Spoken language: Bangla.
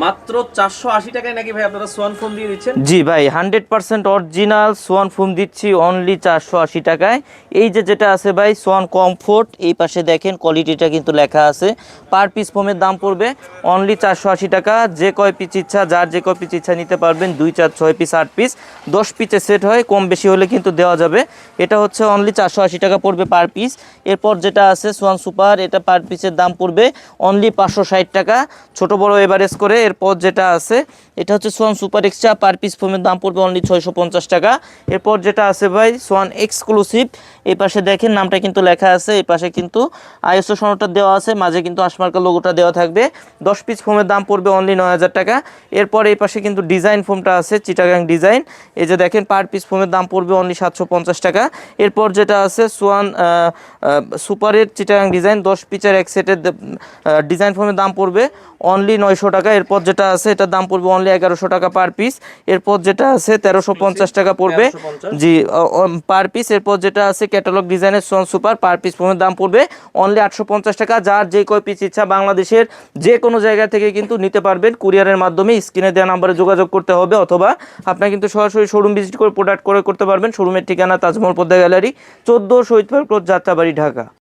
মাত্র 480 টাকায় নাকি ভাই আপনারা সোয়ান ফোম দিয়ে দিচ্ছেন? জি ভাই, 100% অরিজিনাল সোয়ান ফোম দিচ্ছি অনলি 480 টাকায়। এই যে যেটা আছে ভাই সোয়ান কমফোর্ট, এই পাশে দেখেন কোয়ালিটিটা কিন্তু লেখা আছে। পার পিস ফোমের দাম পড়বে অনলি 480 টাকা। যে কয় পিস ইচ্ছা, যার যে কয় পিস ইচ্ছা নিতে পারবেন। 2, 4, 6 পিস, 8 পিস, 10 পিসের সেট হয়, কম বেশি হলে কিন্তু দেওয়া যাবে। এটা হচ্ছে অনলি 480 টাকা পড়বে পার পিস। এরপর যেটা আছে সোয়ান সুপার, এটা পার পিসের দাম পড়বে অনলি 560 টাকা, ছোট বড় এভারেজ করে। এরপর যেটা আছে এটা হচ্ছে swan super extra, per piece ফোমের দাম পড়বে অনলি 650 টাকা। এরপর যেটা আছে ভাই সোয়ান এক্সক্লুসিভ, এই পাশে দেখেন নামটা কিন্তু লেখা আছে, এই পাশে কিন্তু আইএসও সনদটা দেওয়া আছে, মাঝে কিন্তু আশমার্কা লোগোটা দেওয়া থাকবে। 10 পিস ফোমের দাম পড়বে অনলি 9000 টাকা। এরপর এই পাশে কিন্তু ডিজাইন ফোমটা আছে, চিটাগাং ডিজাইন, এই যে দেখেন পার পিস ফোমের দাম পড়বে অনলি 750 টাকা। এরপর যেটা আছে সোয়ান সুপারের চিটাগাং ডিজাইন, 10 পিসের এক সেটের ডিজাইন ফোমের দাম পড়বে অনলি 900 টাকা। এরপর যেটা আছে এটার দাম পড়বে অনলি 1100 টাকা পার পিস। এরপর যেটা আছে 1350 টাকা পড়বে, 1350 জি পার পিস। এরপর যেটা আছে ক্যাটালগ ডিজাইনের সোয়ান সুপার, পার পিস ফোমের দাম পড়বে অনলি 850 টাকা। যার যে কয় পিস ইচ্ছা বাংলাদেশের যে কোনো জায়গা থেকে কিন্তু নিতে পারবেন কুরিয়ারের মাধ্যমে। স্ক্রিনে দেওয়া নাম্বারে যোগাযোগ করতে হবে, অথবা আপনারা কিন্তু সরাসরি শোরুম ভিজিট করে প্রোডাক্ট করে করতে পারবেন। শোরুমের ঠিকানা তাজমহল পদ্মা গ্যালারি, 14 শহীদ পার্ক রোড, যাত্রাবাড়ি, ঢাকা।